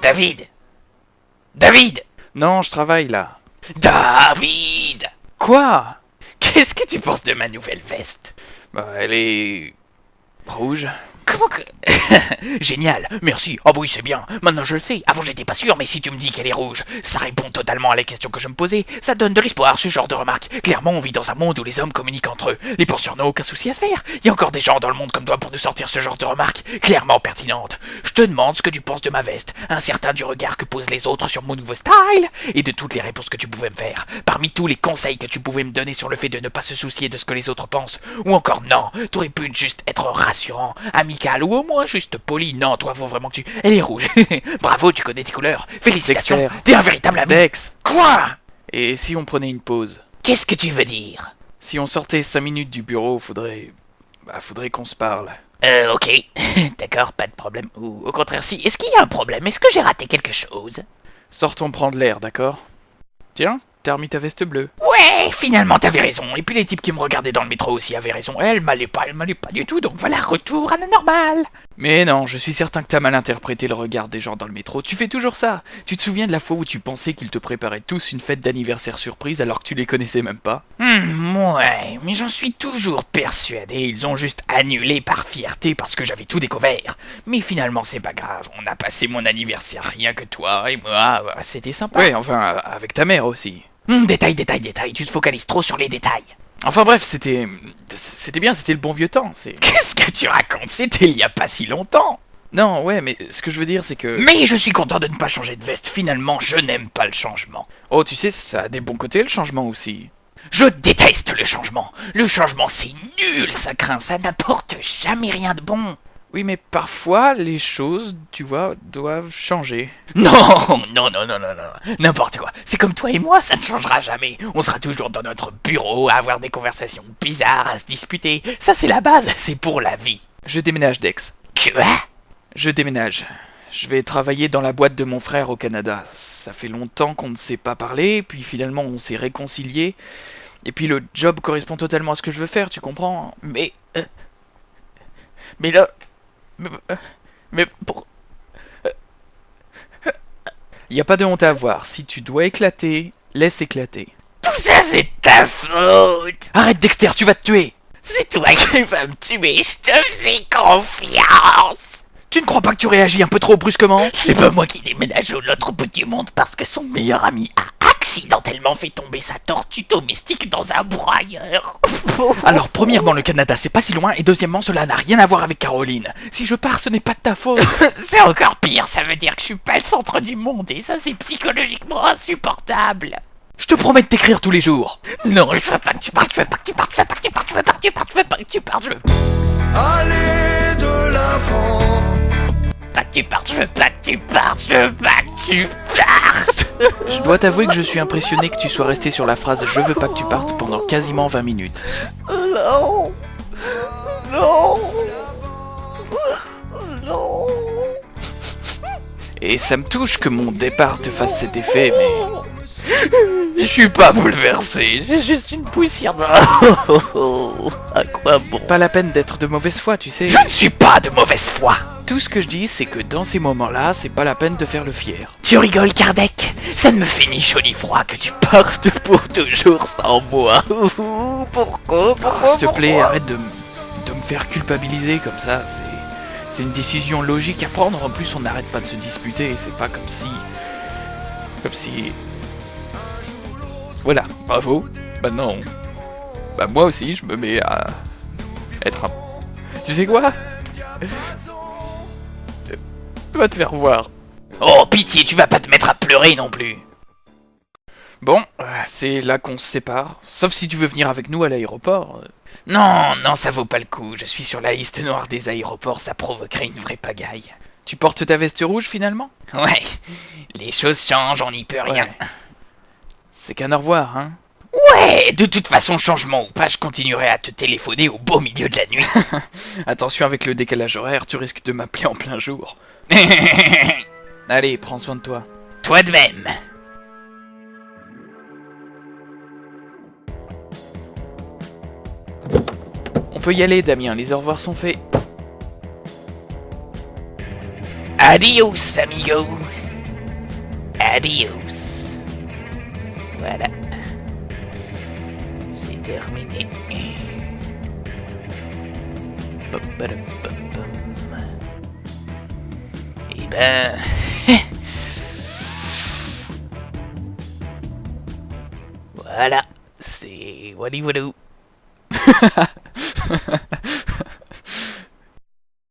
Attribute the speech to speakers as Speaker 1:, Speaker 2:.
Speaker 1: David! David!
Speaker 2: Non, je travaille là.
Speaker 1: David!
Speaker 2: Quoi?
Speaker 1: Qu'est-ce que tu penses de ma nouvelle veste?
Speaker 2: Bah, elle est... rouge.
Speaker 1: Comment que... Génial, merci. Ah oui, c'est bien. Maintenant je le sais. Avant j'étais pas sûr, mais si tu me dis qu'elle est rouge, ça répond totalement à la question que je me posais. Ça donne de l'espoir, ce genre de remarque. Clairement, on vit dans un monde où les hommes communiquent entre eux. Les penseurs n'ont aucun souci à se faire. Il y a encore des gens dans le monde comme toi pour nous sortir ce genre de remarques clairement pertinentes. Je te demande ce que tu penses de ma veste, incertain du regard que posent les autres sur mon nouveau style, et de toutes les réponses que tu pouvais me faire. Parmi tous les conseils que tu pouvais me donner sur le fait de ne pas se soucier de ce que les autres pensent, ou encore non, t'aurais pu juste être rassurant, amical, ou au moins juste poli. Non, toi, faut vraiment que tu... Elle est rouge. Bravo, tu connais tes couleurs. Félicitations,
Speaker 2: Dexter.
Speaker 1: t'es un véritable ami.
Speaker 2: Dex.
Speaker 1: Quoi?
Speaker 2: Et si on prenait une pause?
Speaker 1: Qu'est-ce que tu veux dire?
Speaker 2: Si on sortait 5 minutes du bureau, faudrait qu'on se parle.
Speaker 1: Ok. D'accord, pas de problème. Ou au contraire, si. Est-ce qu'il y a un problème? Est-ce que j'ai raté quelque chose?
Speaker 2: Sortons prendre l'air, d'accord? Tiens, t'as remis ta veste bleue.
Speaker 1: Ouais, finalement t'avais raison. Et puis les types qui me regardaient dans le métro aussi avaient raison. Elle m'allait pas du tout, donc voilà, retour à la normale.
Speaker 2: Mais non, je suis certain que t'as mal interprété le regard des gens dans le métro. Tu fais toujours ça. Tu te souviens de la fois où tu pensais qu'ils te préparaient tous une fête d'anniversaire surprise alors que tu les connaissais même pas?
Speaker 1: Ouais, mais j'en suis toujours persuadé. Ils ont juste annulé par fierté parce que j'avais tout découvert. Mais finalement c'est pas grave. On a passé mon anniversaire rien que toi et moi. C'était sympa.
Speaker 2: Ouais, enfin, avec ta mère aussi.
Speaker 1: Détail. Tu te focalises trop sur les détails.
Speaker 2: Enfin bref, c'était bien, c'était le bon vieux temps, c'est...
Speaker 1: Qu'est-ce que tu racontes? C'était il y a pas si longtemps.
Speaker 2: Non, ouais, mais ce que je veux dire, c'est que...
Speaker 1: Mais je suis content de ne pas changer de veste. Finalement, je n'aime pas le changement.
Speaker 2: Oh, tu sais, ça a des bons côtés, le changement aussi.
Speaker 1: Je déteste le changement. Le changement, c'est nul, ça craint, ça n'apporte jamais rien de bon.
Speaker 2: Oui, mais parfois, les choses, tu vois, doivent changer.
Speaker 1: Non, n'importe quoi. C'est comme toi et moi, ça ne changera jamais. On sera toujours dans notre bureau à avoir des conversations bizarres, à se disputer. Ça, c'est la base, c'est pour la vie.
Speaker 2: Je déménage, Dex.
Speaker 1: Quoi?
Speaker 2: Je déménage. Je vais travailler dans la boîte de mon frère au Canada. Ça fait longtemps qu'on ne s'est pas parlé, puis finalement on s'est réconciliés. Et puis le job correspond totalement à ce que je veux faire, tu comprends?
Speaker 1: Mais là... Mais pour...
Speaker 2: Y a pas de honte à avoir. Si tu dois éclater, laisse éclater.
Speaker 1: Tout ça, c'est ta faute.
Speaker 2: Arrête, Dexter, tu vas te tuer!
Speaker 1: C'est toi qui vas me tuer, je te fais confiance.
Speaker 2: Tu ne crois pas que tu réagis un peu trop brusquement?
Speaker 1: C'est pas moi qui déménage au l'autre bout du monde parce que son meilleur ami a accidentellement fait tomber sa tortue domestique dans un broyeur.
Speaker 2: Alors, premièrement, le Canada, c'est pas si loin, et deuxièmement, cela n'a rien à voir avec Caroline. Si je pars, ce n'est pas de ta faute.
Speaker 1: C'est encore pire, ça veut dire que je suis pas le centre du monde, et ça, c'est psychologiquement insupportable.
Speaker 2: Je te promets de t'écrire tous les jours.
Speaker 1: Non, je veux pas que tu partes, je veux pas que tu partes, je veux pas que tu partes, je veux pas que tu partes, je veux pas que tu partes, je veux
Speaker 3: Allez de l'avant.
Speaker 1: pas que tu partes, je veux pas que tu partes, je veux pas que tu partes.
Speaker 2: Je dois t'avouer que je suis impressionné que tu sois resté sur la phrase « Je veux pas que tu partes » pendant quasiment 20 minutes.
Speaker 1: Non.
Speaker 2: Et ça me touche que mon départ te fasse cet effet, mais...
Speaker 1: Je suis pas bouleversé, j'ai juste une poussière dans... À quoi bon?
Speaker 2: Pas la peine d'être de mauvaise foi, tu sais.
Speaker 1: Je ne suis pas de mauvaise foi.
Speaker 2: Tout ce que je dis, c'est que dans ces moments-là, c'est pas la peine de faire le fier.
Speaker 1: Tu rigoles, Kardec? Ça ne me fait ni chaud ni froid que tu partes pour toujours sans moi. Pourquoi?
Speaker 2: S'il te plaît, arrête de me faire culpabiliser comme ça, c'est une décision logique à prendre. En plus, on n'arrête pas de se disputer, c'est pas comme si... Voilà, bravo. Maintenant, bah moi aussi, je me mets à être un... Tu sais quoi? Va te faire voir.
Speaker 1: Oh, pitié, tu vas pas te mettre à pleurer non plus.
Speaker 2: Bon, c'est là qu'on se sépare. Sauf si tu veux venir avec nous à l'aéroport.
Speaker 1: Non, ça vaut pas le coup. Je suis sur la liste noire des aéroports, ça provoquerait une vraie pagaille.
Speaker 2: Tu portes ta veste rouge finalement?
Speaker 1: Ouais, les choses changent, on n'y peut rien.
Speaker 2: Ouais. C'est qu'un au revoir, hein?
Speaker 1: Ouais, de toute façon, changement ou pas, je continuerai à te téléphoner au beau milieu de la nuit.
Speaker 2: Attention avec le décalage horaire, tu risques de m'appeler en plein jour. Allez, prends soin de toi.
Speaker 1: Toi de même.
Speaker 2: peut y aller, Damien, les au revoir sont faits.
Speaker 1: Adios, amigo. Adios. Voilà. C'est terminé. Eh ben... voilà. C'est... Wally Walou.